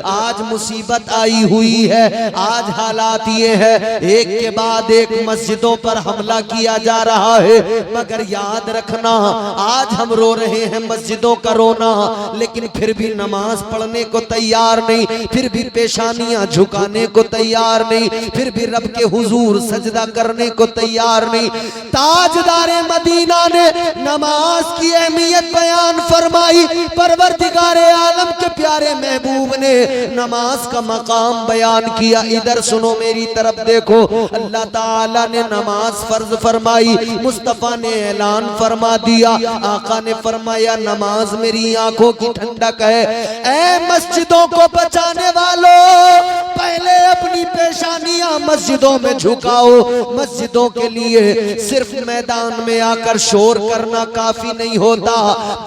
आज मुसीबत आई हुई है, आज हालात ये है, एक के बाद एक मस्जिदों पर हमला किया जा रहा है। मगर याद रखना, आज हम रो रहे हैं मस्जिदों का रोना, लेकिन फिर भी नमाज पढ़ने को तैयार नहीं, फिर भी पेशानियां झुकाने को तैयार नहीं, फिर भी रब के हुजूर सजदा करने को तैयार नहीं। ताजदारे मदीना ने नमाज की अहमियत बयान फरमाई, परवरदिगारे आलम के प्यारे महबूब ने नमाज का मकाम बयान किया। इधर सुनो, मेरी तरफ देखो, अल्लाह ताला ने नमाज फर्ज फरमाई, मुस्तफा ने ऐलान फरमा दिया, आका ने फरमाया नमाज मेरी आंखों की ठंडक है। ऐ मस्जिदों को बचाने वालों, पहले अपनी पेशानियां मस्जिदों में झुकाओ। मस्जिदों के लिए सिर्फ मैदान में आकर शोर करना काफी नहीं होता,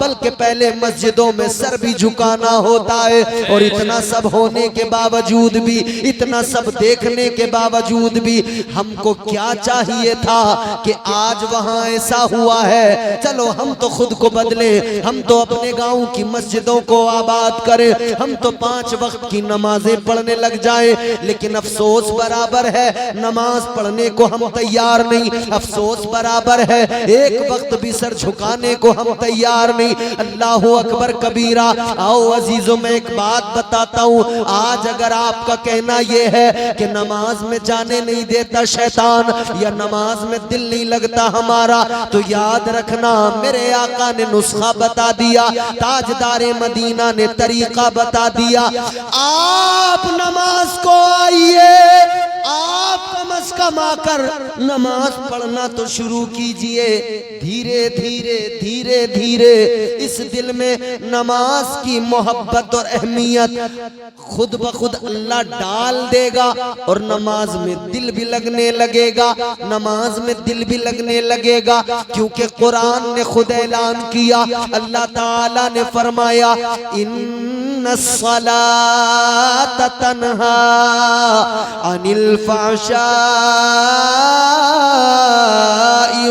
बल्कि पहले मस्जिदों में सर भी झुकाना होता है। और इतना सब होने के बावजूद भी, इतना सब देखने के बावजूद भी हमको क्या चाहिए था कि आज वहां ऐसा हुआ है। चलो हम तो खुद को बदले, हम तो अपने गांव की मस्जिदों को आबाद करें, हम तो 5 वक्त की नमाजें पढ़ने लग जाए। लेकिन अफसोस बराबर है, नमाज पढ़ने को हम तैयार नहीं। अफसोस बराबर है, एक वक्त भी सर झुकाने को हम तैयार नहीं। अल्लाह अकबर कबीरा। आओ अजीजों, मैं एक बात बताता हूँ, आज अगर आपका कहना यह है कि नमाज में जाने नहीं देता शैतान, या नमाज में दिल नहीं लगता हमारा, तो याद रखना मेरे आका ने नुस्खा बता दिया, ताजदारे मदीना ने तरीका बता दिया। आप नमाज को आइए, आप कम से कम आकर नमाज पढ़ना तो शुरू कीजिए। धीरे धीरे धीरे धीरे इस दिल में नमाज की मोहब्बत और अहमियत खुद ब खुद अल्लाह डाल देगा, और नमाज में दिल भी लगने लगेगा, नमाज में दिल भी लगने लगेगा। क्योंकि कुरान ने खुद ऐलान किया, अल्लाह ताला ने फरमाया, इन्नस्सलात तन्हा अनिल फ़हशाई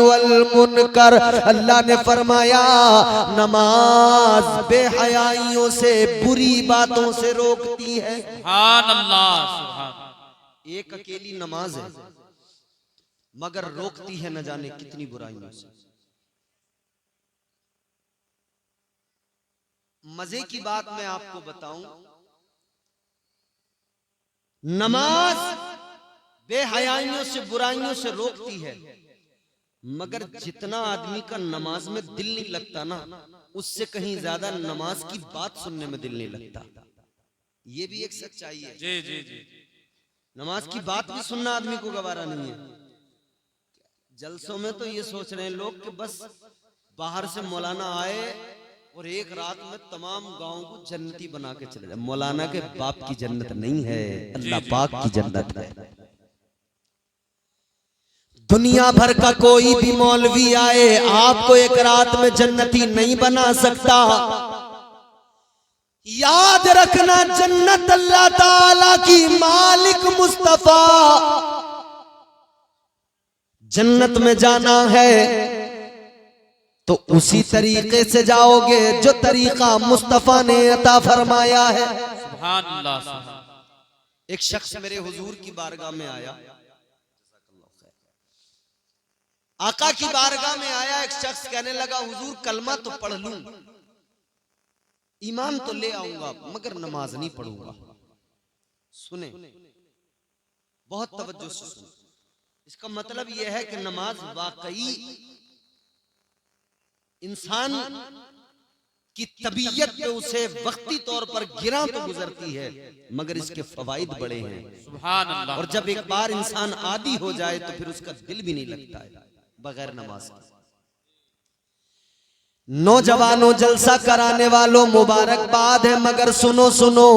वल मुनकर। अल्लाह ने फरमाया नमाज बेहयाइयों से, बुरी बातों से रोकती है। सुभान अल्लाह, सुभान। एक अकेली नमाज है, मगर रोकती है न जाने कितनी बुराइयों से। मजे की बात मैं आपको बताऊं, नमाज बेहयाइयों से, बुराइयों से रोकती है, मगर जितना आदमी का नमाज में दिल नहीं लगता ना, उससे कहीं ज्यादा नमाज की बात सुनने में दिल नहीं लगता। ये भी एक सच्चाई है। जी जी जी। नमाज की बात भी सुनना आदमी को गवारा नहीं है। जलसों में तो ये सोच रहे हैं लोग कि बस बाहर से मौलाना आए और एक रात में तमाम गांव को जन्नती बना के चले जाए। मौलाना के बाप की जन्नत नहीं है, अल्लाह पाक की जन्नत है। दुनिया भर का कोई भी मौलवी आए, आपको एक रात में जन्नती नहीं बना सकता। याद रखना, जन्नत अल्लाह ताला की, मालिक मुस्तफा। जन्नत में जाना है तो उसी तरीके से जाओगे जो तरीका मुस्तफा ने अता फरमाया है। सुभान अल्लाह, सुभान। एक शख्स मेरे हुजूर की बारगाह में आया, आका की बारगाह में आया एक शख्स, कहने लगा हुजूर कलमा तो पढ़ लूं, ईमान तो ले आऊंगा, मगर नमाज नहीं पढ़ूंगा। सुने, बहुत तवज्जो से सुने। इसका मतलब यह है कि नमाज वाकई इंसान की तबीयत पे उसे वक्ती तौर पर गिरा तो गुजरती है, मगर इसके फवाइद बड़े हैं। सुभान अल्लाह। और जब एक बार इंसान आदी हो जाए तो फिर उसका दिल भी नहीं लगता है बगैर नमाज के। नौजवानों, जलसा कराने वालों, मुबारकबाद है, मगर सुनो सुनो,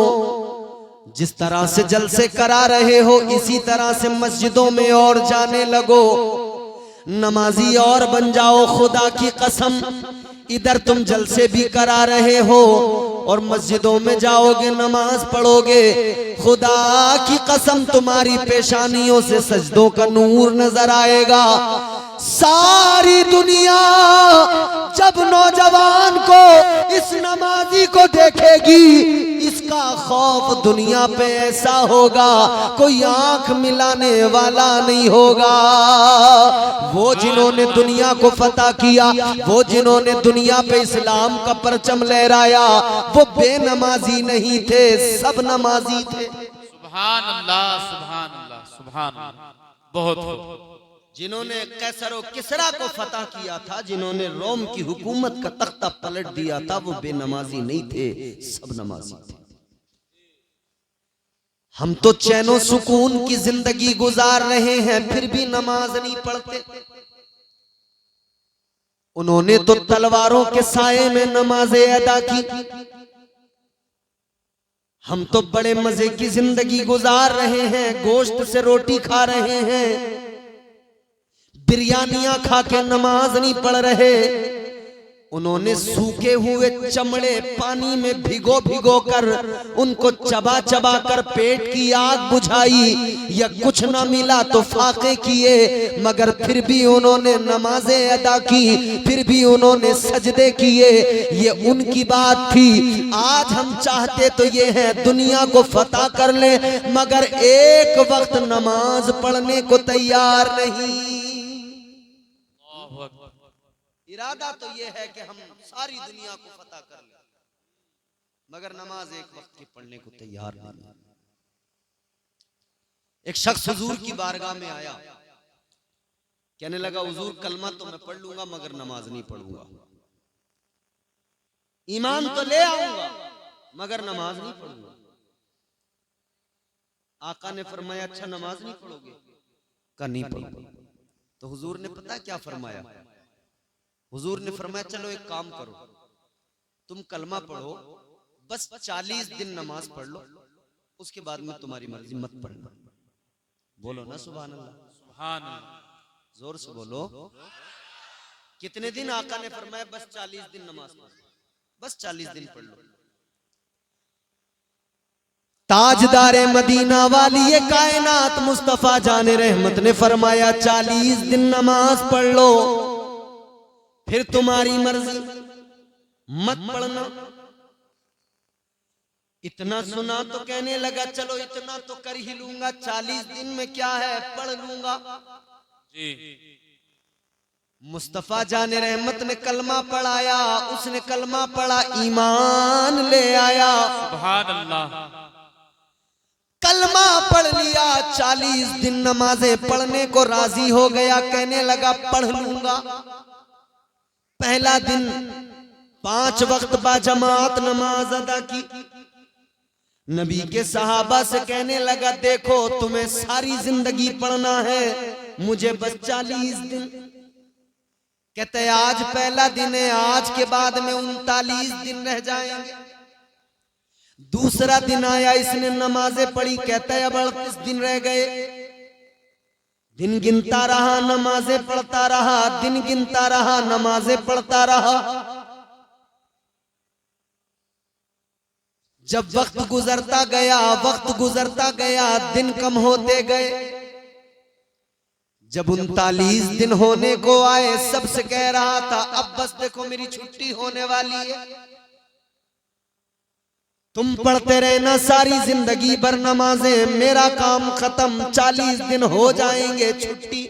जिस तरह से जलसे करा रहे हो इसी तरह से मस्जिदों में और जाने लगो, नमाजी और बन जाओ। खुदा की कसम, इधर तुम जलसे भी करा रहे हो और मस्जिदों में जाओगे, नमाज पढ़ोगे, खुदा की कसम तुम्हारी पेशानियों से सजदों का नूर नजर आएगा। सारी दुनिया जब नौजवान को इस नमाजी को देखेगी, इसका खौफ दुनिया पे ऐसा होगा कोई आंख मिलाने वाला नहीं होगा। वो जिन्होंने दुनिया को फतह किया, वो जिन्होंने दुनिया पे इस्लाम का परचम लहराया, वो बेनमाजी नहीं थे, सब नमाजी थे। सुभान अल्लाह, सुभान अल्लाह, सुभान अल्लाह। बहुत जिन्होंने कैसर और किसरा को फतह किया था, जिन्होंने रोम की हुकूमत का तख्ता पलट दिया था, वो बेनमाजी नहीं थे, सब नमाजी थे। हम तो चैनो सुकून की जिंदगी गुजार रहे हैं, फिर भी नमाज नहीं पढ़ते। उन्होंने तो तलवारों के साये में नमाजें अदा की। हम तो बड़े मजे की जिंदगी गुजार रहे हैं, गोश्त से रोटी खा रहे हैं, बिरयानियां खा के नमाज नहीं पढ़ रहे। उन्होंने सूखे हुए चमड़े पानी में भिगो भिगो कर उनको चबा चबा कर पेट की आग बुझाई, या कुछ ना मिला तो फाके किए, मगर फिर भी उन्होंने नमाजें अदा की, फिर भी उन्होंने सजदे किए। ये उनकी बात थी। आज हम चाहते तो ये है दुनिया को फतह कर ले, मगर एक वक्त नमाज पढ़ने को तैयार नहीं। इरादा तो ये है कि हम सारी दुनिया को फतह कर लें, मगर नमाज एक वक्त की पढ़ने को तैयार नहीं। एक शख्स हुजूर की बारगाह में आया, कहने लगा हुजूर कलमा तो मैं पढ़ लूंगा मगर नमाज नहीं पढ़ूंगा, ईमान तो ले आऊंगा मगर नमाज नहीं पढ़ूंगा। आका ने फरमाया अच्छा नमाज नहीं पढ़ोगे? कहा नहीं पढ़ूंगा। तो हुजूर ने पता क्या फरमाया? हुजूर ने फरमाया चलो एक काम करो, तुम कलमा पढ़ो, बस 40 दिन नमाज पढ़ लो, उसके बाद में तुम्हारी मर्जी, मत पढ़ना। बोलो ना सुभान अल्लाह, सुभान अल्लाह, जोर से बोलो। कितने दिन आका ने फरमाया? बस 40 दिन नमाज पढ़ो, बस 40 दिन पढ़ लो। ताजदारे मदीना वाली ये कायनात मुस्तफा जाने रहमत ने फरमाया 40 दिन नमाज पढ़ लो, फिर तुम्हारी मर्जी, मत पढ़ना। इतना सुना तो कहने लगा चलो इतना तो कर ही लूंगा, 40 दिन में क्या है, पढ़ लूंगा जी। मुस्तफा जाने रहमत ने कलमा पढ़ाया, उसने कलमा पढ़ा, ईमान ले आया। सुभान अल्लाह, कलमा पढ़ लिया, 40 दिन नमाजें पढ़ने को राजी हो गया, कहने लगा पढ़ लूंगा। पहला दिन 5 वक्त बाजमात नमाज अदा की। नबी के सहाबा से कहने लगा देखो तुम्हें सारी जिंदगी पढ़ना है, मुझे बस 40 दिन। कहते आज पहला दिन है, आज के बाद में 39 दिन रह जाएंगे। दूसरा दिन आया, इसने नमाजें पढ़ी, कहता है अब 38 दिन रह गए। दिन गिनता रहा, नमाजें पढ़ता रहा, दिन गिनता रहा, नमाजें पढ़ता रहा। जब वक्त गुजरता गया, वक्त गुजरता गया, दिन कम होते गए। जब 39 दिन होने को आए, सबसे कह रहा था अब बस देखो मेरी छुट्टी होने वाली है, तुम पढ़ते रहना सारी जिंदगी भर नमाजें, मेरा काम खत्म, 40 दिन हो जाएंगे, छुट्टी।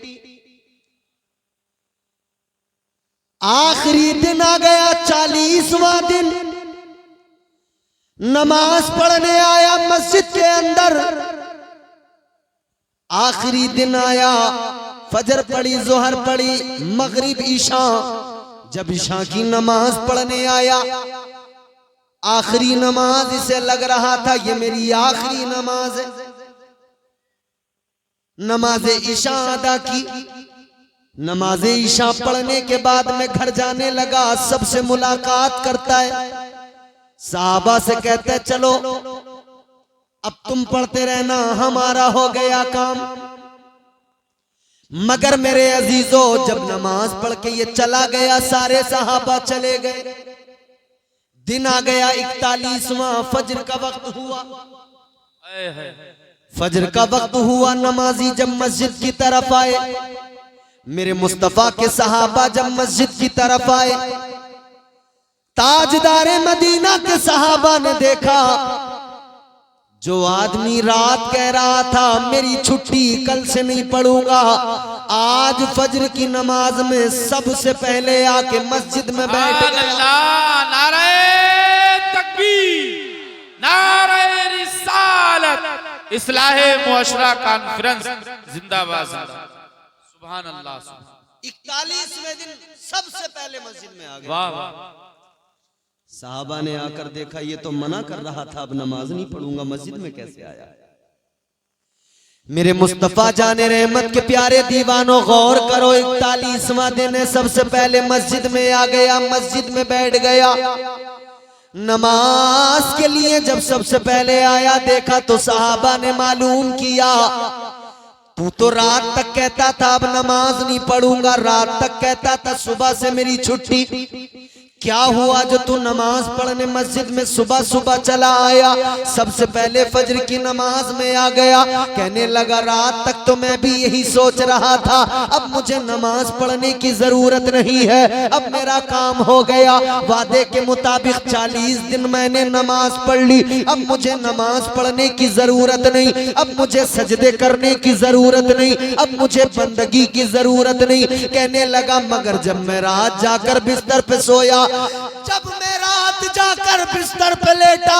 आखिरी दिन आ गया, 40वां दिन। नमाज पढ़ने आया मस्जिद के अंदर। आखिरी दिन आया, फजर पढ़ी, जोहर पढ़ी, मगरिब, ईशा। जब ईशा की नमाज पढ़ने आया, आखिरी नमाज इसे लग रहा था ये मेरी आखिरी नमाज है। नमाज ईशा अदा की। नमाज ईशा पढ़ने के बाद में घर जाने लगा, सबसे मुलाकात करता है, साहबा से कहता है चलो अब तुम पढ़ते रहना, हमारा हो गया काम। मगर मेरे अजीजों, जब नमाज पढ़ के ये चला गया, सारे सहाबा चले गए। दिन आ गया 41वां, फजर का वक्त हुआ। फजर का वक्त हुआ, नमाजी जब मस्जिद की तरफ आए, मेरे मुस्तफा के सहाबा जब मस्जिद की तरफ आए, ताजदारे मदीना के सहाबा ने देखा जो आदमी रात कह रहा था मेरी छुट्टी कल से नहीं पढ़ूंगा, आज फजर की नमाज में सबसे पहले आके मस्जिद में बैठ गया। नारे तकबीर, नारे रिसालत, इस्लाहे मुअशरा कॉन्फ्रेंस जिंदाबाद, सुभान अल्लाह। 41वें दिन सबसे पहले मस्जिद में आ गए। वाह वाह। साहबा ने आकर देखा ये तो मना कर रहा था, अब नमाज नहीं पढ़ूंगा, मस्जिद में कैसे आया। मेरे मुस्तफा जाने रहमत के प्यारे दीवानों, गौर करो, 41वां दिन है, सबसे पहले मस्जिद में आ गया, मस्जिद में बैठ गया। नमाज के लिए जब सबसे पहले आया, देखा तो साहबा ने मालूम किया तू तो रात तक कहता था अब नमाज नहीं पढ़ूंगा, रात तक कहता था सुबह से मेरी छुट्टी, क्या हुआ जो तू नमाज पढ़ने मस्जिद में सुबह सुबह चला आया, सबसे पहले फजर की नमाज में आ गया। कहने लगा रात तक तो मैं भी यही सोच रहा था, अब मुझे नमाज पढ़ने की जरूरत नहीं है, अब मेरा काम हो गया, वादे के मुताबिक 40 दिन मैंने नमाज पढ़ ली, अब मुझे नमाज पढ़ने की जरूरत नहीं, अब मुझे सजदे करने की जरूरत नहीं, अब मुझे बंदगी की जरूरत नहीं। कहने लगा मगर जब मैं रात जाकर बिस्तर पे सोया, जब मैं रात जाकर बिस्तर पे लेटा,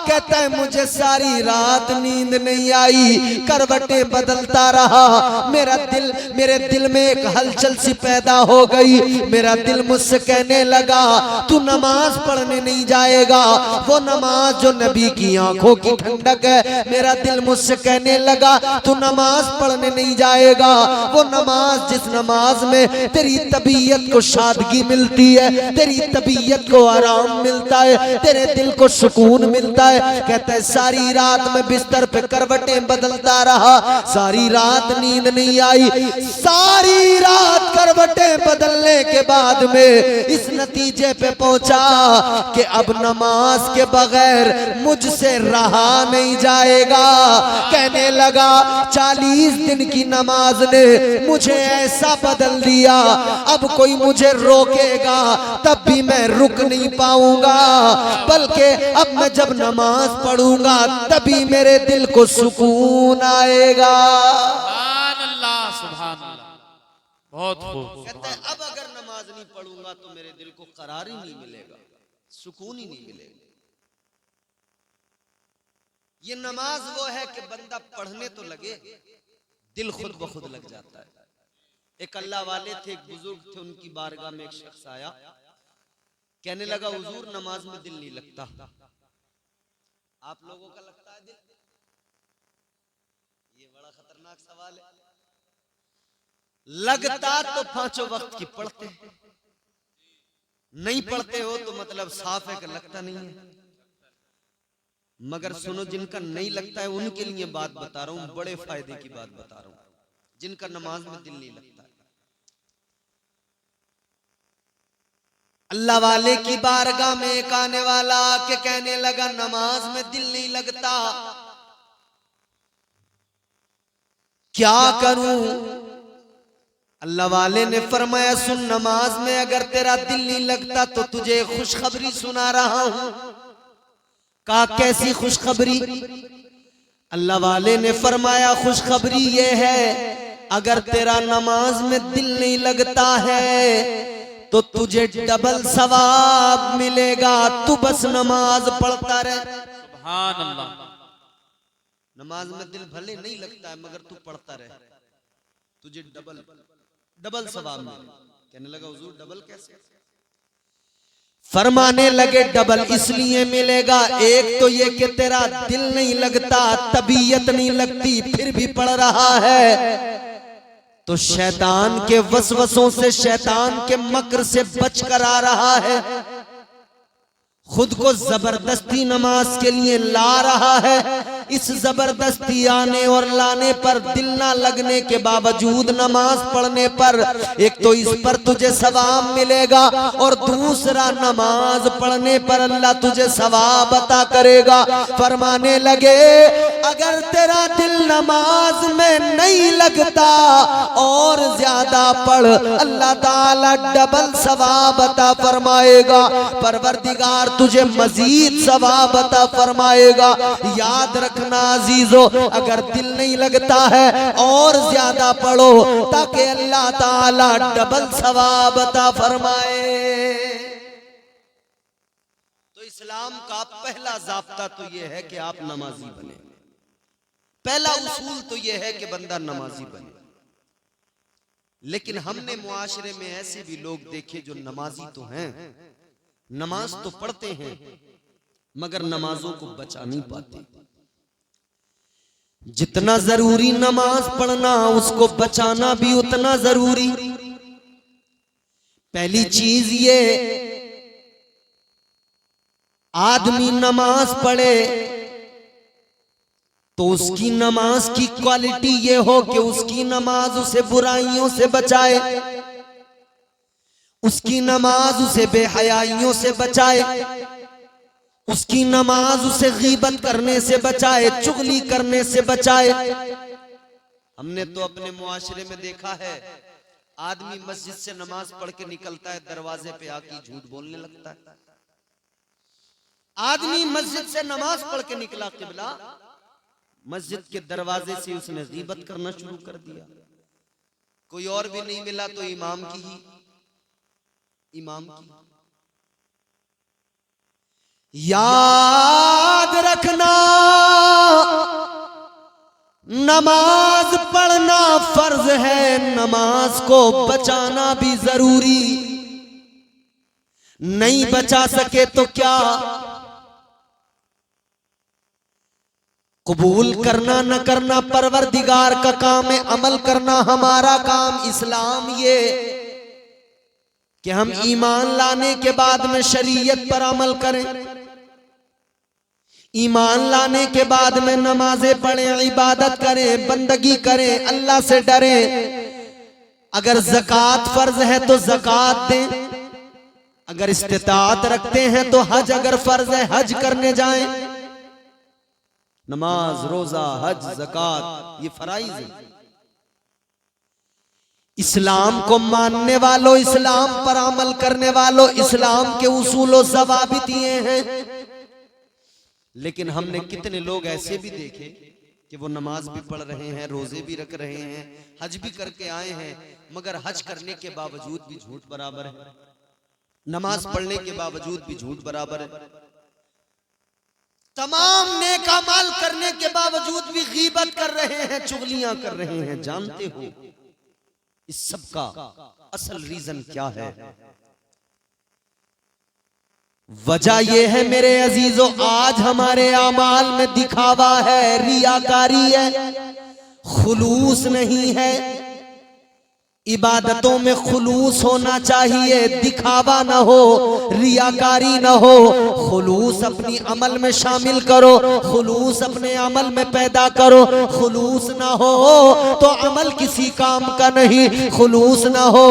कहता है मुझे सारी रात नींद नहीं आई, करवटें बदलता रहा, मेरे दिल में एक हलचल सी पैदा हो गई, मेरा दिल मुझसे कहने लगा तू नमाज पढ़ने नहीं जाएगा, वो नमाज जो नबी की आंखों की ठंडक है। मेरा दिल मुझसे कहने लगा तू नमाज पढ़ने नहीं जाएगा, वो नमाज जिस नमाज में तेरी तबीयत को शादगी मिलती है, तेरी तबीयत को आराम मिलता है, तेरे दिल को सुकून मिलता है। कहता है सारी रात में बिस्तर पे करवटें बदलता रहा, सारी रात नींद नहीं आई, सारी रात करवटें बदलने के बाद में इस नतीजे पे पहुंचा कि अब नमाज के बगैर मुझसे रहा नहीं जाएगा। कहने लगा 40 दिन की नमाज ने मुझे ऐसा बदल दिया, अब कोई मुझे रोकेगा तब भी मैं रुक नहीं पाऊंगा, बल्कि अब मैं जब नमाज पढ़ूंगा तभी मेरे दिल को सुकून आएगा। सुभान अल्लाह, सुभान अल्लाह, बहुत खूब। कहता है अब अगर नमाज नहीं पढ़ूंगा तो मेरे दिल को करार ही नहीं मिलेगा, सुकून ही नहीं मिलेगा। ये नमाज वो है कि बंदा पढ़ने तो लगे, दिल खुद ब खुद लग जाता है। एक अल्लाह वाले थे, एक बुजुर्ग थे, उनकी बारगाह में एक शख्स आया, कहने लगा हुजूर नमाज में दिल नहीं लगता। आप लोगों का लगता है दिल? ये बड़ा खतरनाक सवाल है। लगता तो 5 वक्त की पढ़ते, नहीं पढ़ते हो तो मतलब साफ है कि लगता नहीं है। मगर सुनो, जिनका नहीं लगता है उनके लिए बात बता रहा हूं, बड़े फायदे की बात बता रहा हूं, जिनका नमाज में दिल नहीं लगता है। अल्लाह वाले की बारगाह में एक आने वाला आके कहने लगा नमाज में दिल नहीं लगता, क्या करूं? अल्लाह वाले ने फरमाया सुन, नमाज में अगर तेरा दिल नहीं लगता तो तुझे खुशखबरी सुना रहा हूं। कहा कैसी खुशखबरी? अल्लाह वाले ने फरमाया खुशखबरी ये है अगर तेरा नमाज में दिल नहीं लगता है तो तुझे डबल सवाब मिलेगा, तू बस नमाज पढ़ता रहे। सुभान अल्लाह। नमाज में दिल भले नहीं लगता है मगर तू पढ़ता रहे, तुझे डबल सवाब मिलेगा। कहने लगा हुजूर डबल कैसे? फरमाने लगे डबल इसलिए मिलेगा, एक तो ये कि तेरा दिल नहीं लगता, तबीयत नहीं लगती, फिर भी पढ़ रहा है तो शैतान के वसवसों से, शैतान के मकर से बच कर आ रहा है, खुद को जबरदस्ती नमाज के लिए ला रहा है। इस जबरदस्ती आने और लाने पर, दिल ना लगने के बावजूद नमाज पढ़ने पर, एक तो इस पर तुझे सवाब मिलेगा और दूसरा नमाज पढ़ने पर अल्लाह तुझे सवाब अता करेगा। फरमाने लगे अगर तेरा दिल नमाज में नहीं लगता और ज्यादा पढ़, अल्लाह ताला डबल सवाब अता फरमाएगा। परवरदिगार तुझे मजीद सवाब अता फरमाएगा। याद रखना अजीजों, अगर दिल नहीं लगता है और ज्यादा पढ़ो ताकि अल्लाह ताला डबल सवाब अता फरमाए। तो इस्लाम का पहला ज़ाब्ता तो यह है कि आप नमाजी बने। पहला उसूल तो यह है कि बंदा नमाजी बने। लेकिन हमने मुआशरे में ऐसे भी लोग देखे जो नमाजी तो हैं, नमाज तो पढ़ते हैं, मगर नमाजों को बचा नहीं पाते। जितना जरूरी नमाज पढ़ना, उसको बचाना भी उतना जरूरी। पहली चीज ये, आदमी नमाज पढ़े तो उसकी नमाज की क्वालिटी ये हो कि उसकी नमाज उसे बुराइयों से बचाए, उसकी नमाज उसे बेहयाइयों से बचाए, उसकी नमाज उसे गीबत करने से बचाए, चुगली करने से बचाए। हमने तो अपने मुआशरे में देखा है, आदमी मस्जिद से नमाज पढ़ के निकलता है, दरवाजे पे आके झूठ बोलने लगता है। आदमी मस्जिद से नमाज पढ़ के निकला, किबला मस्जिद के दरवाजे से उसने गीबत करना शुरू कर दिया। कोई और भी नहीं मिला तो इमाम की। याद रखना, नमाज पढ़ना फर्ज है, नमाज को बचाना भी जरूरी। नहीं बचा सके तो क्या, कबूल करना न करना परवरदिगार का काम है, अमल करना हमारा काम। इस्लाम ये कि हम ईमान लाने के बाद में शरीयत पर अमल करें, ईमान लाने के बाद में नमाजें पढ़ें, इबादत करें, बंदगी करें, अल्लाह से डरें। अगर ज़कात फर्ज है तो ज़कात दें, अगर इस्तिताअत रखते हैं तो हज अगर फर्ज है हज करने जाएं। नमाज, रोजा, हज, ज़कात ये फराइज है। इस्लाम को मानने वालों, इस्लाम पर अमल करने वालों, इस्लाम के उसूलों ज़वाबित ये हैं। लेकिन हमने कितने लोग ऐसे भी देखे कि वो नमाज भी पढ़ रहे हैं, रोजे भी रख रहे हैं, हज भी करके आए हैं, मगर हज करने के बावजूद भी झूठ बराबर है, नमाज पढ़ने के बावजूद भी झूठ बराबर है, तमाम नेक अमल करने के बावजूद भी गीबत कर रहे हैं, चुगलियां कर रहे हैं। जानते हो इस सब का असल रीजन क्या है? वजह यह है मेरे अजीजों, आज हमारे आमाल में दिखावा है, रियाकारी है, खुलूस नहीं है। इबादतों में खुलूस होना चाहिए, दिखावा ना हो, रियाकारी ना हो। खुलूस अपनी अमल में शामिल करो, खुलूस अपने अमल में पैदा करो। खुलूस ना हो तो अमल किसी काम का नहीं, खुलूस ना हो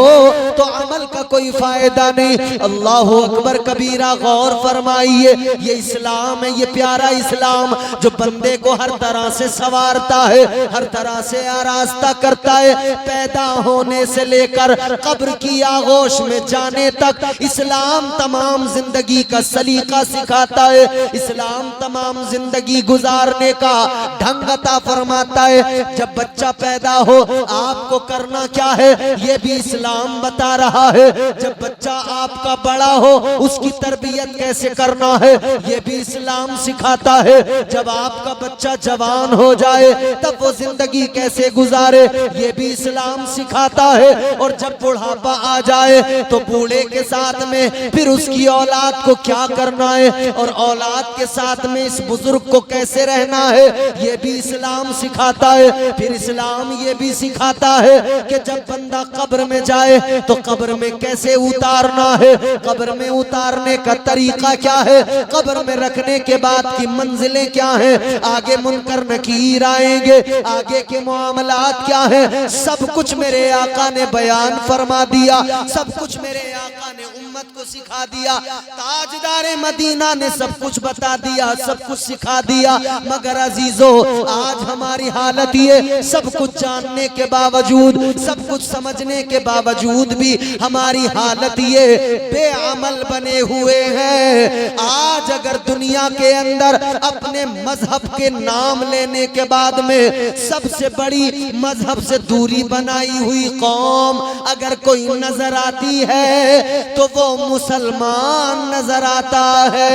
तो अमल का कोई फायदा नहीं। अल्लाह अकबर कबीरा, गौर फरमाइए, ये इस्लाम है, ये प्यारा इस्लाम जो बंदे को हर तरह से संवारता है, हर तरह से आरास्ता करता है। पैदा होने से लेकर कब्र की आगोश में जाने तक इस्लाम तमाम जिंदगी का सलीका सिखाता है, इस्लाम तमाम जिंदगी गुजारने का ढंग अता फरमाता है। जब बच्चा पैदा हो आपको करना क्या है ये भी इस्लाम बता रहा है। जब बच्चा आपका बड़ा हो उसकी तरबियत कैसे करना है ये भी इस्लाम सिखाता है। जब आपका बच्चा जवान हो जाए तब वो जिंदगी कैसे गुजारे ये भी इस्लाम सिखाता है। और जब बुढ़ापा आ जाए तो बूढ़े के साथ में फिर उसकी औलाद को क्या करना है और औलाद के साथ में इस बुजुर्ग को कैसे रहना है ये भी इस्लाम सिखाता है। फिर इस्लाम ये भी सिखाता है कि जब बंदा कब्र में जाए तो कब्र में कैसे उतारना है, कब्र में उतारने का तरीका क्या है, कब्र में रखने के बाद की मंजिलें क्या हैं, आगे मुनकर नकीर आएंगे, आगे के मामलात क्या है, सब कुछ मेरे आका ने बयान फरमा दिया, सब कुछ मेरे आका ने उम्मत उम्मत को सिखा दिया, ताजदार मदीना ने सब कुछ बता दिया, सब कुछ सिखा दिया। मगर अजीजों, आज हमारी हालत ये, सब कुछ जानने के बावजूद, सब कुछ समझने के बावजूद भी हमारी हालत ये बेअमल बने हुए हैं। आज अगर दुनिया के अंदर अपने मजहब के नाम लेने के बाद में सबसे बड़ी मजहब से दूरी बनाई हुई कौम अगर कोई नजर आती है तो वो मुसलमान नजर आता है।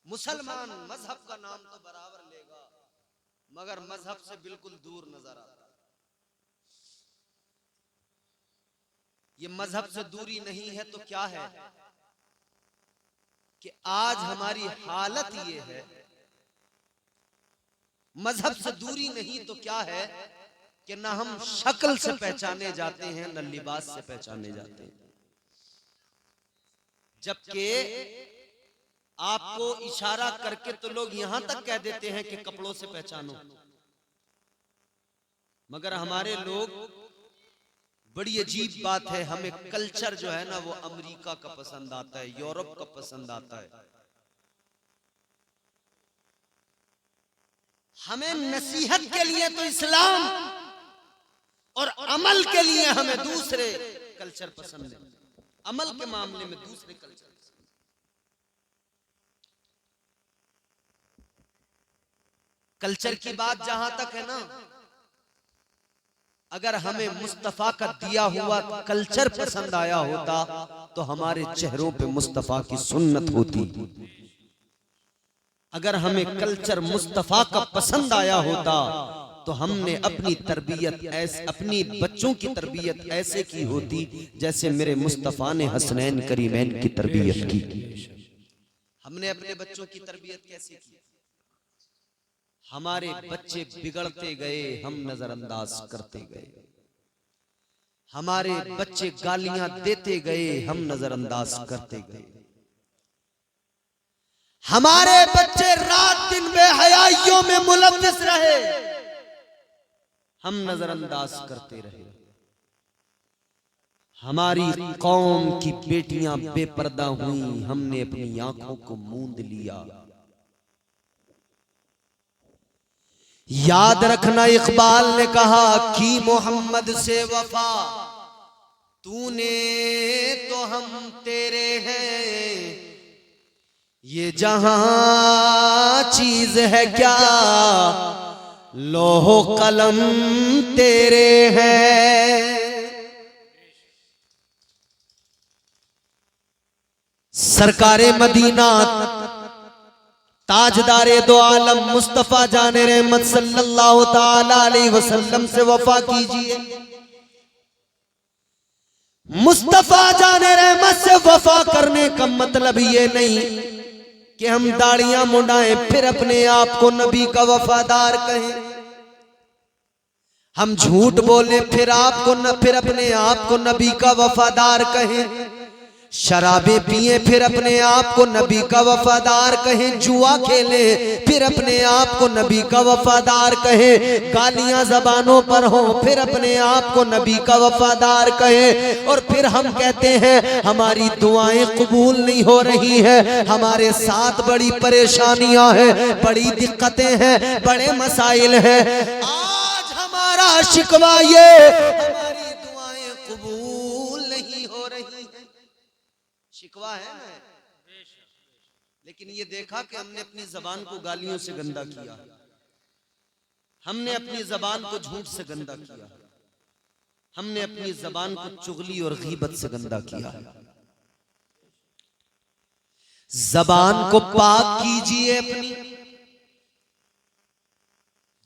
मुसलमान मजहब का नाम तो बराबर लेगा, मगर मजहब से बिल्कुल दूर नजर आता है। ये मजहब से दूरी नहीं है तो क्या है कि आज हमारी हालत ये है। मजहब से दूरी नहीं तो क्या है कि ना हम शक्ल से पहचाने जाते हैं, न लिबास से पहचाने जाते हैं। जबकि आपको इशारा करके तो लोग यहां तक कह देते हैं कि कपड़ों से पहचानो, मगर हमारे लोग, बड़ी अजीब बात है, हमें कल्चर जो है ना वो अमेरिका का पसंद आता है, यूरोप का पसंद आता है। हमें नसीहत के लिए तो इस्लाम और अमल के लिए हमें दूसरे कल्चर पसंद है, अमल के मामले में दूसरे कल्चर। कल्चर की बात जहां तक है ना, अगर हमें मुस्तफा का दिया हुआ कल्चर पसंद आया होता तो हमारे चेहरों पे मुस्तफा की सुन्नत होती। अगर हमें कल्चर मुस्तफा का पसंद आया होता तो हमने अपनी तरबियत ऐसे, अपनी बच्चों की तरबियत ऐसे की होती जैसे मेरे मुस्तफा ने हसनैन करीमैन की तरबियत की। हमने अपने बच्चों की तरबियत कैसे की? हमारे बच्चे बिगड़ते गए, हम नजरअंदाज करते गए। हमारे बच्चे गालियां देते गए, हम नजरअंदाज करते गए। हमारे बच्चे रात दिन बेहयाइयों में मुलव्विस रहे, हम नजरअंदाज करते रहे। हमारी कौम की बेटियां बेपर्दा हुई, हमने अपनी आंखों को मूंद लिया। याद रखना, इकबाल ने कहा कि मोहम्मद से वफा तूने तो हम तेरे हैं, ये जहां चीज है क्या लोहो कलम तेरे हैं। सरकारे मदीना ताजदारे दो आलम मुस्तफा जाने रहमत सल्लल्लाहु ताला अलैहि वसल्लम से वफा कीजिए। मुस्तफा जाने रहमत से वफा करने का मतलब ये नहीं कि हम दाढ़ियां मुंडाएं फिर अपने आप को नबी का वफादार कहें। हम झूठ बोले फिर अपने आप को नबी का वफादार कहें। शराबे पिए फिर अपने आप को नबी का वफादार कहें। जुआ खेले फिर अपने आप को नबी का वफादार कहें। गालियां जबानों पर हो फिर अपने आप को नबी का वफादार कहें। और फिर हम कहते हैं हमारी दुआएं कबूल नहीं हो रही है, हमारे साथ बड़ी परेशानियां हैं, बड़ी दिक्कतें हैं, बड़े मसाइल हैं। आज हमारा शिकवा ये हमारी दुआएं कबूल नहीं हो रही है, शिकवा है ना। लेकिन ये देखा कि हमने अपनी जबान को गालियों से गंदा किया, हमने अपनी जबान को झूठ से गंदा किया, हमने अपनी जबान को चुगली और गीबत से गंदा किया। जबान को पाक कीजिए अपनी,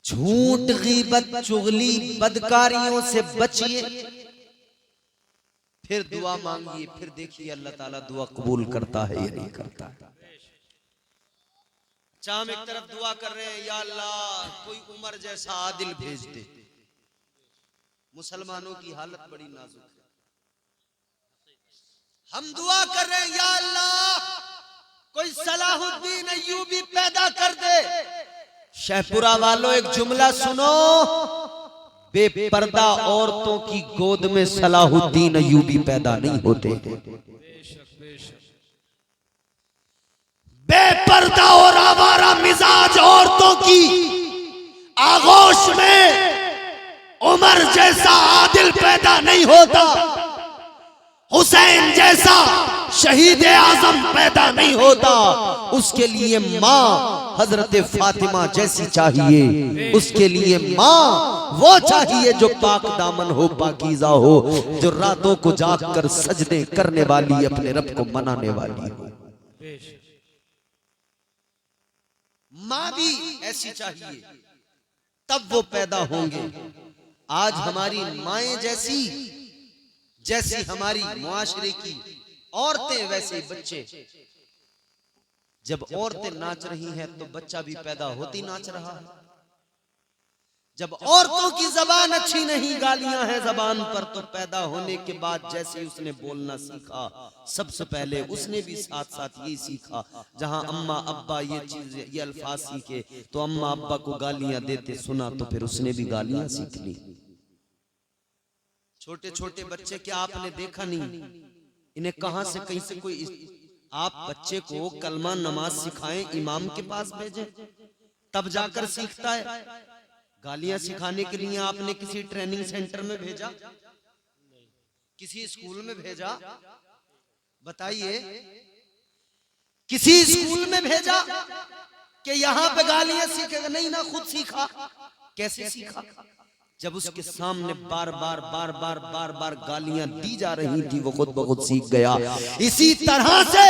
झूठ गीबत चुगली बदकारियों से बचिए, फिर दुआ मांगिए, फिर देखिए अल्लाह ताला दुआ कबूल करता है या नहीं करता है। अच्छा, हम एक तरफ दुआ कर रहे हैं या अल्लाह कोई उमर जैसा आदिल भेज दे। मुसलमानों की हालत बड़ी नाजुक है। हम दुआ कर रहे हैं या अल्लाह कोई सलाहुद्दीन अय्यूबी पैदा कर दे। शेखपुरा वालों एक जुमला सुनो, बेपर्दा औरतों की गोद में सलाहुद्दीन अय्यूबी पैदा नहीं होते हैं। बेपर्दा और आवारा मिजाज औरतों की आगोश में उमर जैसा आदिल पैदा नहीं होता, हुसैन जैसा शहीद आजम पैदा नहीं होता। उसके लिए माँ हजरत फातिमा जैसी चाहिए, उसके लिए माँ वो चाहिए जो पाक दामन हो, पाकीज़ा हो, जो रातों को जागकर सजदे करने वाली, अपने रब को मनाने वाली हो। माँ भी ऐसी चाहिए, तब वो पैदा होंगे। आज हमारी माएं जैसी हमारी मुआशरे की औरतें वैसे ही बच्चे। जब औरतें नाच रही हैं तो बच्चा भी पैदा होती नाच रहा है। जब औरतों की जबान अच्छी नहीं, गालियां हैं जबान पर, तो पैदा होने के बाद जैसे उसने बोलना सीखा, सबसे पहले उसने भी साथ साथ यही सीखा। जहां अम्मा अब्बा ये चीज ये अल्फाज सीखे तो अम्मा अब्बा को गालियां देते सुना तो फिर उसने भी गालियां सीख ली। छोटे छोटे बच्चे क्या आपने देखा नहीं, इन्हें कहां से कहीं से कोई, आप बच्चे को कलमा नमाज सिखाएं, इमाम के पास भेजें, तब जाकर सीखता है। गालियां सिखाने के लिए आपने किसी ट्रेनिंग सेंटर में भेजा, किसी स्कूल में भेजा? बताइए, किसी स्कूल में भेजा कि यहां पे गालियां सीखेगा? नहीं ना, खुद सीखा। कैसे सीखा? जब उसके सामने बार बार गालियां दी जा रही थी, वो खुद ब खुद सीख गया। इसी तरह से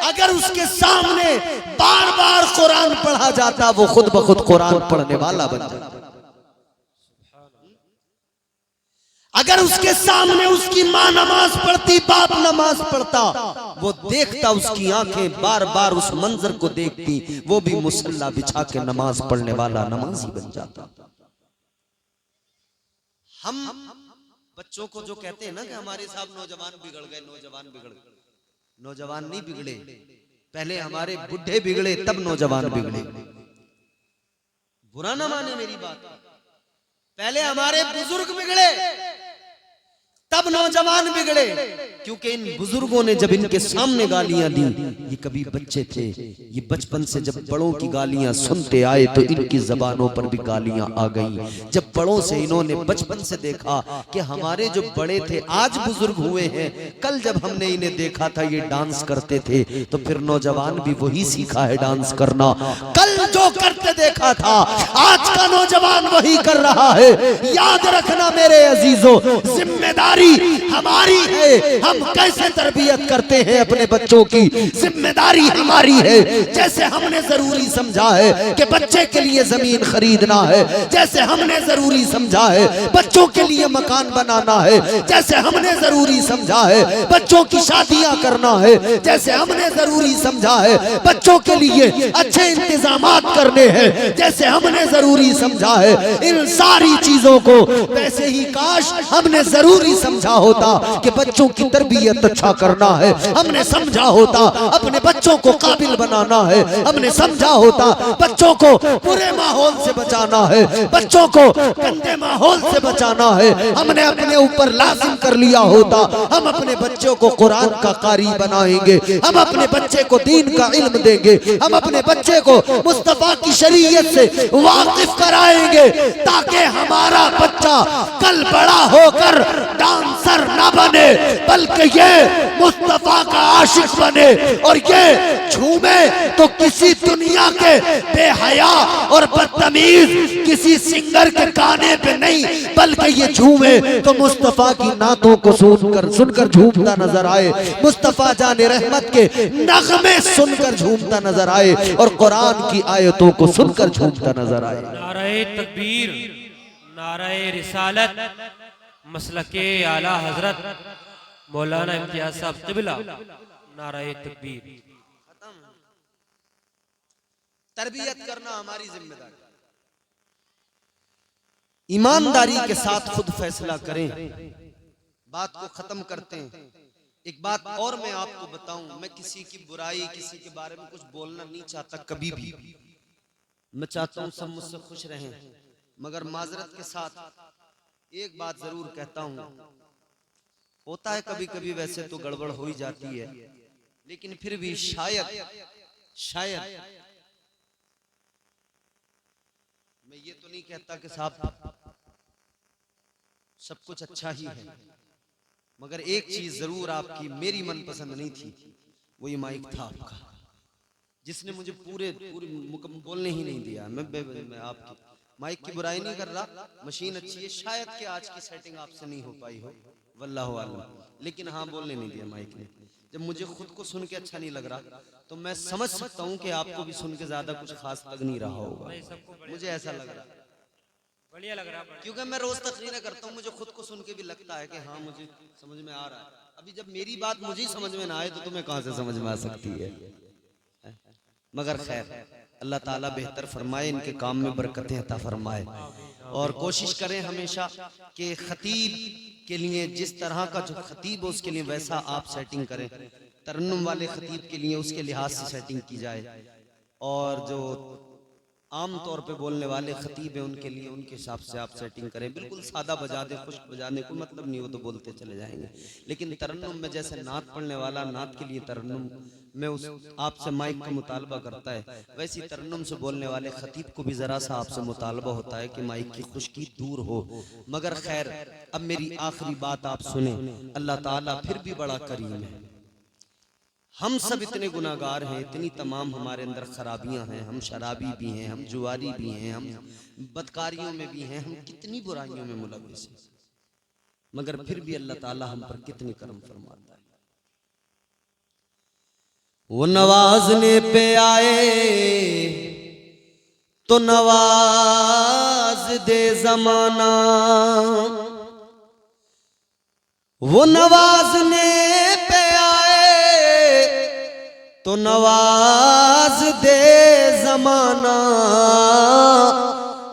अगर उसके सामने बार बार कुरान पढ़ा जाता, वो खुद ब खुद कुरान पढ़ने वाला बन जाता। अगर उसके सामने उसकी माँ नमाज पढ़ती, बाप नमाज पढ़ता, वो देखता, उसकी आंखें बार बार उस मंजर को देखती, वो भी मुसल्ला बिछा के नमाज पढ़ने वाला नमाजी बन जाता। हम बच्चों को जो कहते हैं ना कि हमारे साहब नौजवान बिगड़ गए, नौजवान बिगड़ गए, नौजवान नहीं बिगड़े, पहले हमारे बुढ़े बिगड़े तब नौजवान बिगड़े। बुरा ना माने मेरी बात, पहले हमारे बुजुर्ग बिगड़े तब नौजवान बिगड़े, क्योंकि इन बुजुर्गों ने जब इनके सामने गालियां दी, ये कभी बच्चे थे, ये बचपन से जब बड़ों की गालियां सुनते आए तो इनकी जबानों पर भी गालियां आ गई। जब बड़ों से इन्होंने बचपन से देखा कि हमारे जो बड़े थे आज बुजुर्ग हुए हैं, कल जब हमने इन्हें देखा था ये डांस करते थे, तो फिर नौजवान भी वही सीखा है डांस करना। कल जो करते देखा था आज का नौजवान वही कर रहा है। याद रखना मेरे अजीजों, जिम्मेदारी हमारी है, हम कैसे तरबियत करते हैं अपने बच्चों की, जिम्मेदारी हमारी है। जैसे हमने जरूरी समझा है कि बच्चे के लिए जमीन खरीदना है, जैसे हमने जरूरी समझा है बच्चों के लिए मकान बनाना है, जैसे हमने जरूरी समझा है बच्चों की शादियां करना है, जैसे हमने जरूरी समझा है बच्चों के लिए अच्छे इंतजामात करने हैं, जैसे हमने जरूरी समझा है इन सारी चीजों को, वैसे ही काश हमने जरूरी समझा होता कि बच्चों की तरबियत अच्छा करना है, हमने समझा होता अपने बच्चों को काबिल बनाना है, हमने समझा होता बच्चों को बुरे माहौल से बचाना है, बच्चों को गंदे माहौल से बचाना है, हमने अपने ऊपर लाजिम कर लिया होता हम अपने बच्चों को कुरान का कारी बनाएंगे, हम अपने बच्चे को दीन का इल्म देंगे, हम अपने बच्चे को मुस्तफा की शरीयत से वाकिफ कराएंगे, ताकि हमारा बच्चा कल बड़ा होकर डांसर ना बने, बल्कि ये मुस्तफा का आशिक बने, और ये झूमे तो किसी दुनिया के बेहया और बदतमीज किसी सिंगर के गाने पे नहीं, बल्कि ये झूमे तो मुस्तफा की नातों को सुनकर झूमता नजर आए, मुस्तफा जाने रहमत के नगमे सुनकर झूमता नजर आए, और कुरान की आयतों को सुनकर झूमता नजर आए। नारे तकबीर, नारे रिसालत, मसलके आला हजरत मौलाना इम्तियाज साहब क़िबला, नारे तकबीर। तरबियत करना हमारी जिम्मेदारी, ईमानदारी के साथ खुद फैसला करें। बात को खत्म करते हैं। एक बात और मैं आपको बताऊं, मैं किसी की बुराई, किसी के बारे में कुछ बोलना नहीं चाहता कभी भी। मैं चाहता हूं सब मुझसे खुश रहें, मगर माजरत के साथ एक बात जरूर कहता हूं, होता है कभी कभी वैसे तो गड़बड़ हो ही जाती है, लेकिन फिर भी शायद मैं ये तो नहीं कहता कि साहब सब कुछ अच्छा ही है, मगर एक चीज जरूर आपकी मेरी मनपसंद नहीं थी, वो ये माइक था आपका, जिसने मुझे पूरे बोलने ही नहीं दिया। मैं आपकी माइक की बुराई नहीं कर रहा, मशीन अच्छी है, शायद कि आज की सेटिंग आपसे नहीं हो पाई हो, वल्लाहु आलम, लेकिन हाँ बोलने नहीं दिया माइक ने। जब मुझे खुद को सुन के अच्छा नहीं लग रहा तो मैं समझ सकता हूँ कि आपको भी सुन के ज्यादा कुछ खास लग नहीं रहा होगा, मुझे ऐसा लग रहा, बढ़िया लग रहा है, क्योंकि मैं रोज तकरीरें करता हूँ, मुझे खुद को सुन के भी लगता है कि हाँ मुझे समझ में आ रहा है। अभी जब मेरी बात मुझे ही समझ में ना आए तो तुम्हें कहां से समझ में आ सकती है? मगर खैर, अल्लाह ताला बेहतर फरमाए, इनके काम में बरकतें अता फरमाए, और कोशिश करें हमेशा कि खतीब के लिए जिस तरह का जो खतीब हो उसके लिए वैसा आप सेटिंग करें, तरन्नुम वाले खतीब के लिए उसके लिहाज से सेटिंग की जाए, और जो आम तौर पे बोलने वाले खतीब हैं उनके लिए उनके हिसाब से आप सेटिंग करें। बिल्कुल सादा बजा दे, खुश्क बजाने को मतलब नहीं, वो तो बोलते चले जाएंगे, लेकिन तरन्नुम में जैसे नात पढ़ने वाला नात के लिए तरन्नुम में उस आपसे माइक का मुतालबा करता है, वैसी तरन्नुम से बोलने वाले खतीब को भी जरा सा आपसे मुतालबा होता है कि माइक की खुश्की दूर हो। मगर खैर, अब मेरी आखिरी बात आप सुने, अल्लाह ताला फिर भी बड़ा करीम है। हम सब इतने गुनाहगार हैं, इतनी तमाम हमारे अंदर खराबियां हैं, हम शराबी भी हैं, हम जुआरी भी हैं, हम बदकारियों में भी हैं, हम कितनी बुराइयों में मुलव्विस हैं, मगर फिर भी अल्लाह ताला हम पर कितनी करम फरमाता है। वो नवाजने पे आए तो नवाज दे जमाना, वो नवाजने पे तो नवाज दे जमाना,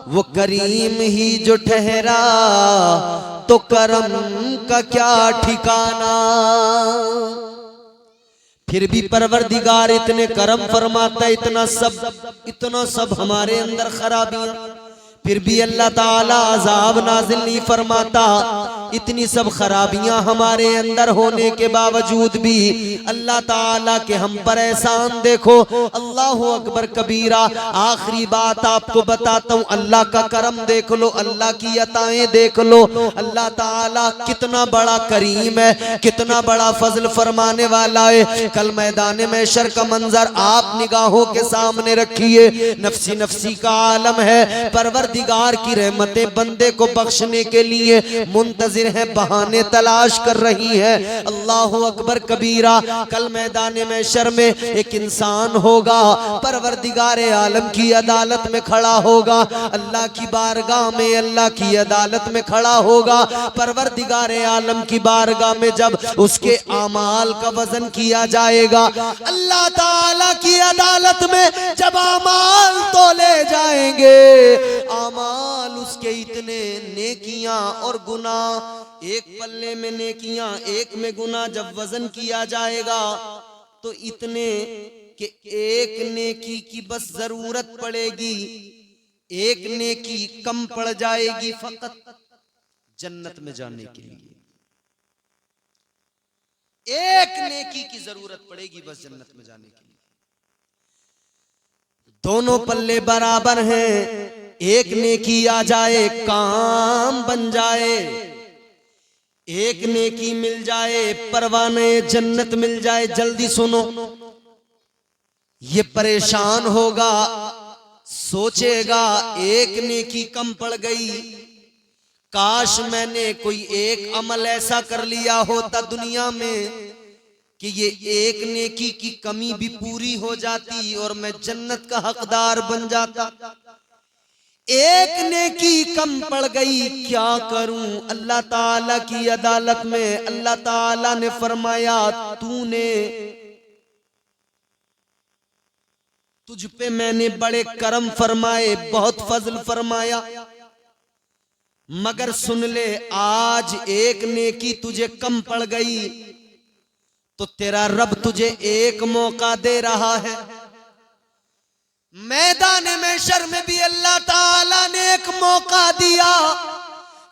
वो करीम ही जो ठहरा तो करम का क्या ठिकाना। फिर भी परवरदिगार इतने करम फरमाता, इतना सब हमारे अंदर खराबियां, फिर भी अल्लाह ताला अजाब नाजिल नहीं फरमाता। इतनी सब खराबियां हमारे अंदर होने के बावजूद भी अल्लाह ताला के हम पर एहसान देखो, अल्लाह अकबर कबीरा। आखिरी बात आपको बताता हूँ, अल्लाह का करम देख लो, अल्लाह की अताएं देख लो, अल्लाह ताला कितना बड़ा करीम है, कितना बड़ा फजल फरमाने वाला है। कल मैदान महशर का मंजर आप निगाहों के सामने रखिए, नफसी नफसी का आलम है, परवरदिगार की रहमतें बंदे को बख्शने के लिए मुंतजिर है, बहाने तलाश कर रही है। अल्लाह अकबर कबीरा। कल मैदान महशर में एक इंसान होगा, परवरदिगार आलम की अदालत में खड़ा होगा, अल्लाह की बारगाह में, अल्लाह की अदालत में खड़ा होगा। परवरदिगार आलम की बारगाह में जब उसके आमाल का वजन किया जाएगा, अल्लाह ताला की अदालत में जब आमाल तोले जाएंगे, आमाल उसके इतने नेकियां और गुनाह, एक पल्ले में नेकियां एक में गुनाह, जब वजन किया जाएगा तो इतने कि एक नेकी की बस जरूरत पड़ेगी, एक नेकी कम पड़ जाएगी फकत जन्नत में जाने के लिए। एक नेकी की जरूरत पड़ेगी बस जन्नत में जाने के लिए। दोनों पल्ले बराबर हैं, एक नेकी आ जाए काम बन जाए, एक नेकी मिल जाए परवाने जन्नत मिल जाए। जल्दी सुनो, ये परेशान होगा, सोचेगा एक नेकी कम पड़ गई, काश मैंने कोई एक अमल ऐसा कर लिया होता दुनिया में कि ये एक नेकी की कमी भी पूरी हो जाती और मैं जन्नत का हकदार बन जाता। एक नेकी कम पड़ गई, क्या करूं? अल्लाह ताला की अदालत में अल्लाह ताला ने फरमाया, तूने, तुझ पे मैंने बड़े करम फरमाए, बहुत फजल फरमाया, मगर सुन ले, आज एक नेकी तुझे कम पड़ गई तो तेरा रब तुझे एक मौका दे रहा है। मैदान महशर में भी अल्लाह ताला ने एक मौका दिया,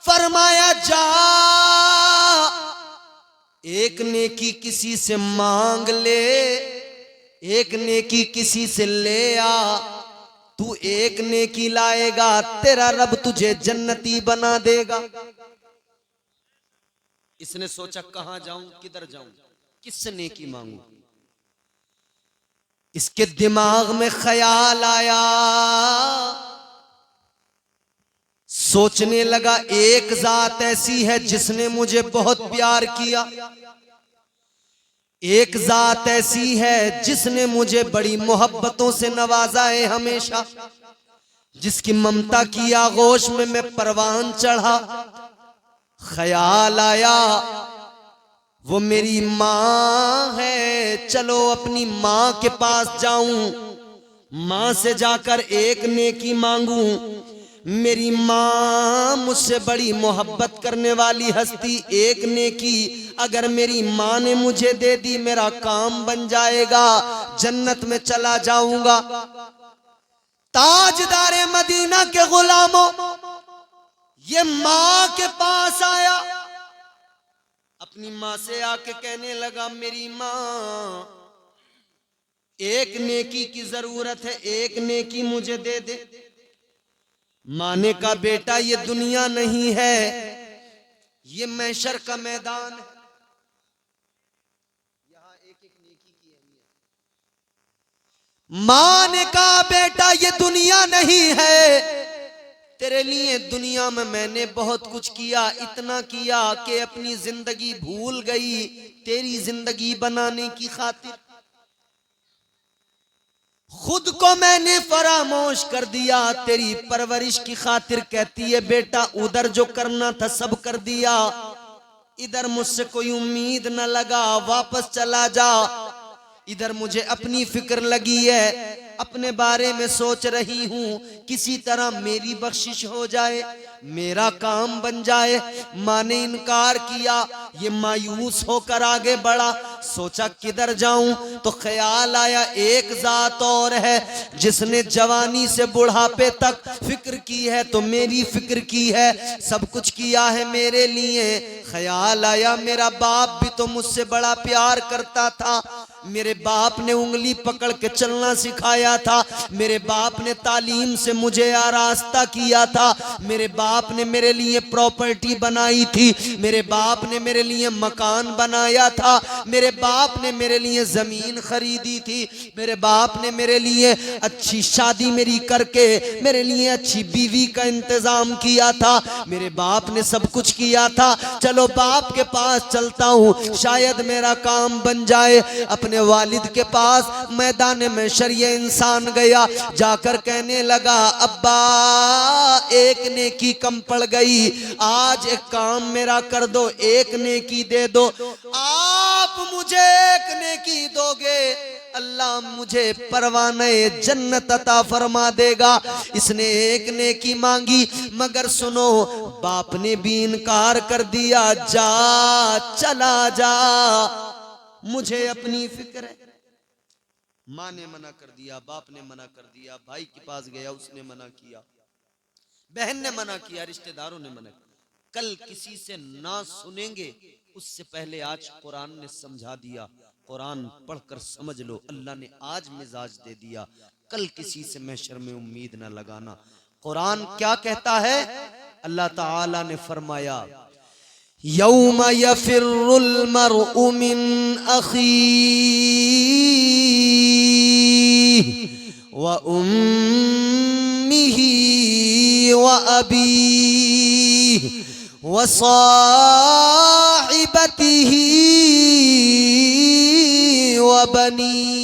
फरमाया जा एक नेकी किसी से मांग ले, एक नेकी किसी से ले आ। तू एक नेकी लाएगा तेरा रब तुझे जन्नती बना देगा। इसने सोचा कहां जाऊं, किधर जाऊं, किससे नेकी मांगूं। इसके दिमाग में ख्याल आया, सोचने लगा एक जात ऐसी है जिसने मुझे बहुत प्यार किया, एक जात ऐसी है जिसने मुझे बड़ी मोहब्बतों से नवाजा है हमेशा, जिसकी ममता की आगोश में मैं परवान चढ़ा। ख्याल आया वो मेरी माँ है, चलो अपनी माँ के पास जाऊं, माँ से जाकर एक नेकी मांगूं। मेरी माँ मुझसे बड़ी मोहब्बत करने वाली हस्ती, एक नेकी अगर मेरी माँ ने मुझे दे दी मेरा काम बन जाएगा, जन्नत में चला जाऊंगा। ताजदारे मदीना के गुलामों, ये माँ के पास आया, अपनी माँ से आके कहने लगा मेरी माँ एक नेकी की जरूरत है, एक नेकी मुझे दे दे। माँ ने कहा बेटा ये दुनिया नहीं है, ये महशर का मैदान है, यहाँ एक एक नेकी की अहमियत। माँ ने कहा बेटा ये दुनिया नहीं है, तेरे लिए दुनिया में मैंने बहुत कुछ किया, इतना किया कि अपनी जिंदगी भूल गई तेरी जिंदगी बनाने की खातिर। खुद को मैंने फरामोश कर दिया तेरी परवरिश की खातिर। कहती है बेटा उधर जो करना था सब कर दिया, इधर मुझसे कोई उम्मीद न लगा, वापस चला जा। इधर मुझे अपनी फिक्र लगी है, अपने बारे में सोच रही हूं किसी तरह मेरी बख्शिश हो जाए, मेरा काम बन जाए। माँ ने इनकार किया, ये मायूस होकर आगे बढ़ा। सोचा किधर जाऊं, तो ख्याल आया एक जात और है जिसने जवानी से बुढ़ापे तक फिक्र की है, तो मेरी फिक्र की है, सब कुछ किया है मेरे लिए। ख्याल आया मेरा बाप भी तो मुझसे बड़ा प्यार करता था, मेरे बाप ने उंगली पकड़ के चलना सिखाया था, मेरे बाप ने तालीम से मुझे आरास्ता किया था, मेरे बाप ने मेरे लिए प्रॉपर्टी बनाई थी, मेरे बाप ने मेरे लिए मकान बनाया था, मेरे बाप ने मेरे लिए जमीन खरीदी थी, मेरे बाप ने मेरे लिए अच्छी शादी मेरी करके मेरे लिए अच्छी बीवी का इंतजाम किया था, मेरे बाप ने सब कुछ किया था। चलो बाप के पास चलता हूँ, शायद मेरा काम बन जाए। अपने वालिद के पास मैदान में शरीय इंसान गया, जाकर कहने लगा अब्बा एक नेकी कम पड़ गई, आज एक काम मेरा कर दो, एक नेकी दे दो। आप मुझे एक नेकी दोगे, अल्लाह मुझे परवाने जन्नत अता फरमा देगा। इसने एक नेकी मांगी, मगर सुनो बाप ने भी इनकार कर दिया, जा चला जा, मुझे अपनी फिक्र है। माँ ने मना कर दिया, बाप ने मना कर दिया, भाई के पास गया उसने मना किया, बहन ने मना किया, रिश्तेदारों ने मना किया। कल किसी से ना सुनेंगे उससे पहले आज कुरान ने समझा दिया, कुरान पढ़कर समझ लो, अल्लाह ने आज मिजाज दे दिया, कल किसी से महशर में उम्मीद ना लगाना। कुरान क्या कहता है? अल्लाह ताला ने फरमाया यौम यफिरुल मरउ मिन अखीही व उम्मिही व अबीही व साहिबतिही व बनीही।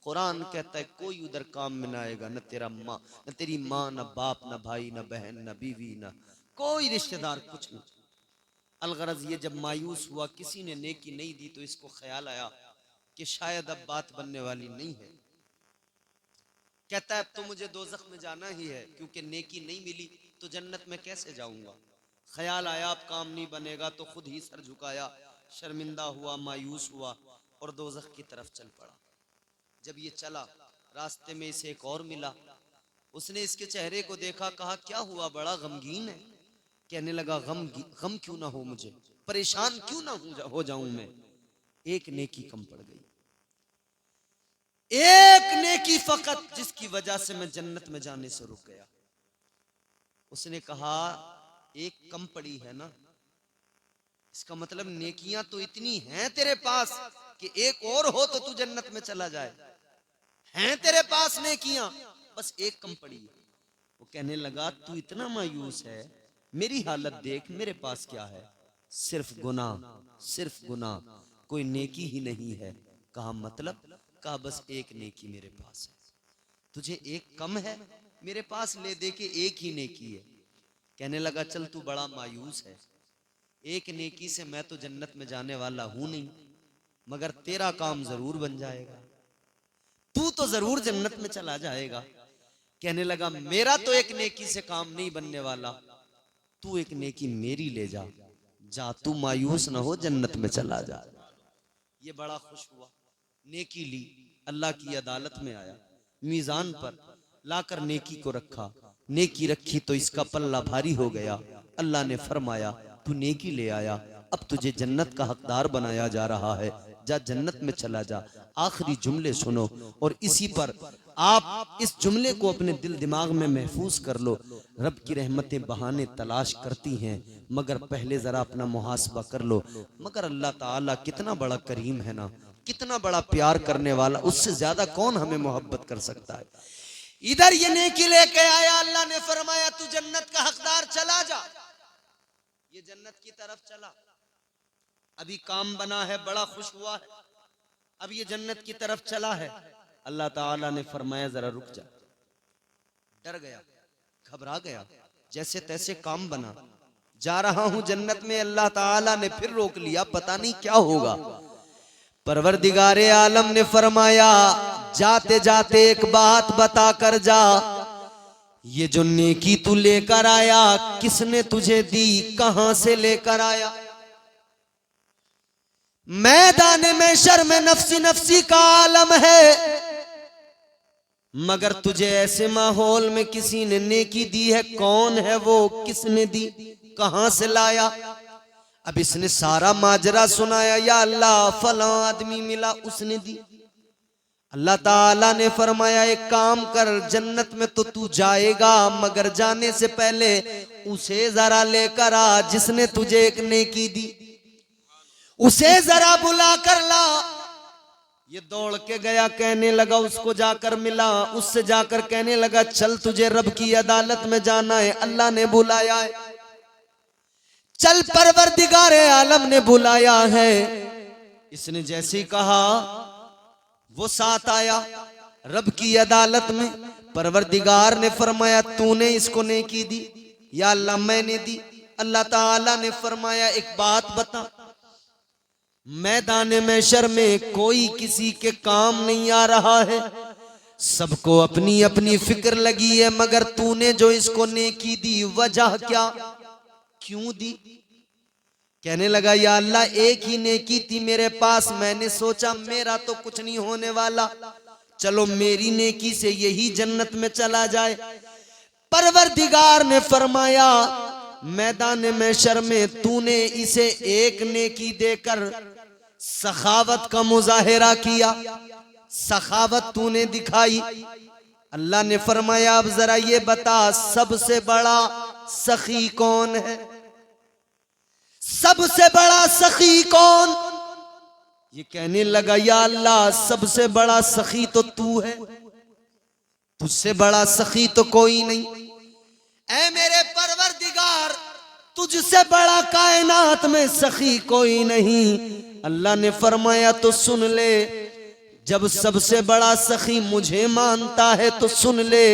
कुरान कहता है कोई उधर काम में ना आएगा, न तेरा माँ, न तेरी माँ, न बाप, न भाई, न बहन, न बीवी, न कोई रिश्तेदार, कुछ नहीं। अलगरज ये जब मायूस हुआ, किसी ने नेकी नहीं दी, तो इसको ख्याल आया कि शायद अब बात बनने वाली नहीं है। कहता है अब तो मुझे दोज़ख में जाना ही है, क्योंकि नेकी नहीं मिली तो जन्नत में कैसे जाऊंगा। ख्याल आया अब काम नहीं बनेगा, तो खुद ही सर झुकाया, शर्मिंदा हुआ, मायूस हुआ और दोज़ख की तरफ चल पड़ा। जब ये चला, रास्ते में इसे एक और मिला, उसने इसके चेहरे को देखा, कहा क्या हुआ, बड़ा गमगीन है। कहने लगा गम क्यों ना हो मुझे, परेशान क्यों ना हो जाऊं मैं, एक नेकी कम पड़ गई, एक नेकी फकत, जिसकी वजह से मैं जन्नत में जाने से रुक गया। उसने कहा एक कम पड़ी है ना, इसका मतलब नेकियां तो इतनी हैं तेरे पास कि एक और हो तो तू जन्नत में चला जाए। हैं तेरे पास नेकियां, बस एक कम पड़ी है। वो कहने लगा तू इतना मायूस है, मेरी हालत देख, मेरे पास क्या है, सिर्फ गुनाह, सिर्फ गुनाह, कोई नेकी ही नहीं है। कहा मतलब? कहा बस एक नेकी मेरे पास है, तुझे एक कम है, मेरे पास ले दे के एक ही नेकी है। कहने लगा चल तू बड़ा मायूस है, एक नेकी से मैं तो जन्नत में जाने वाला हूं नहीं, मगर तेरा काम जरूर बन जाएगा, तू तो जरूर जन्नत में चला जाएगा। कहने लगा मेरा तो एक नेकी से काम नहीं बनने वाला, तू एक नेकी मेरी ले जा, जा तू मायूस ना हो, जन्नत में चला जा। ये बड़ा खुश हुआ, नेकी ली, अल्लाह की अदालत में आया, मीजान पर लाकर नेकी को रखा, नेकी रखी तो इसका पल्ला भारी हो गया। अल्लाह ने फरमाया तू नेकी ले आया, अब तुझे जन्नत का हकदार बनाया जा रहा है, जा जन्नत में चला जा। आखिरी जुमले सुनो और इसी पर आप इस जुमले को अपने दिल दिमाग में महफूज कर लो। रब की रहमतें बहाने तलाश करती हैं, मगर पहले जरा अपना मुहासबा कर लो। मगर अल्लाह ताला कितना बड़ा करीम है ना, कितना बड़ा प्यार करने वाला, उससे ज्यादा कौन हमें मोहब्बत कर सकता है। इधर ये नेकी लेके आया, अल्लाह ने फरमाया तू जन्नत का हकदार, चला जा। ये जन्नत की तरफ चला, अभी काम बना है, बड़ा खुश हुआ है, अब ये जन्नत की तरफ चला है। अल्लाह ताला ने फरमाया जरा रुक जा। डर गया, घबरा गया, जैसे तैसे काम बना, जा रहा हूं जन्नत में। अल्लाह ताला ने फिर रोक लिया, पता नहीं क्या होगा। परवरदिगारे आलम ने फरमाया जाते जाते एक बात बता कर जा, ये जो नेकी तू लेकर आया किसने तुझे दी, कहां से लेकर आया? मैदान में शर्म नफ्सी नफ्सी का आलम है, मगर तुझे ऐसे माहौल में किसी ने नेकी दी है, कौन है वो, किसने दी, कहां से लाया? अब इसने सारा माजरा सुनाया, या अल्लाह फला आदमी मिला उसने दी। अल्लाह ताला ने फरमाया एक काम कर, जन्नत में तो तू जाएगा, मगर जाने से पहले उसे जरा लेकर आ जिसने तुझे एक नेकी दी, उसे जरा बुला कर ला। ये दौड़ के गया, कहने लगा उसको जाकर मिला, उससे जाकर कहने लगा चल तुझे रब की अदालत में जाना है, अल्लाह ने बुलाया है, चल परवरदिगारे आलम ने बुलाया है। इसने जैसे ही कहा वो साथ आया रब की अदालत में। परवरदिगार ने फरमाया तूने इसको नेकी दी, या अल्लाह मैंने दी। अल्लाह ताला ने फरमाया एक बात बता, मैदान महशर में कोई किसी के काम नहीं आ रहा है, सबको अपनी अपनी फिक्र लगी है, मगर तूने जो इसको नेकी दी वजह क्या, क्यों दी? कहने लगा या अल्लाह एक ही नेकी थी मेरे पास, मैंने सोचा मेरा तो कुछ नहीं होने वाला, चलो मेरी नेकी से यही जन्नत में चला जाए। परवरदिगार ने फरमाया मैदान महशर में तूने इसे एक नेकी देकर सखावत का मुजाहिरा किया, सखावत तूने दिखाई। अल्लाह ने फरमाया अब जरा ये बता सबसे बड़ा सखी कौन है, सबसे बड़ा सखी कौन? ये कहने लगा या अल्लाह सबसे बड़ा सखी तो तू है, तुझसे बड़ा सखी तो कोई नहीं। ऐ मेरे परवरदिगार तुझसे बड़ा कायनात में सखी कोई नहीं। अल्लाह ने फरमाया तो सुन ले, जब सबसे बड़ा सखी मुझे मानता है तो सुन ले,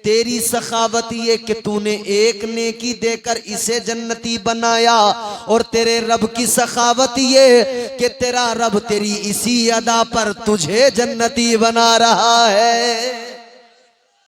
तेरी सखावत ये कि तूने एक नेकी देकर इसे जन्नती बनाया, और तेरे रब की सखावत ये कि तेरा रब तेरी इसी अदा पर तुझे जन्नती बना रहा है।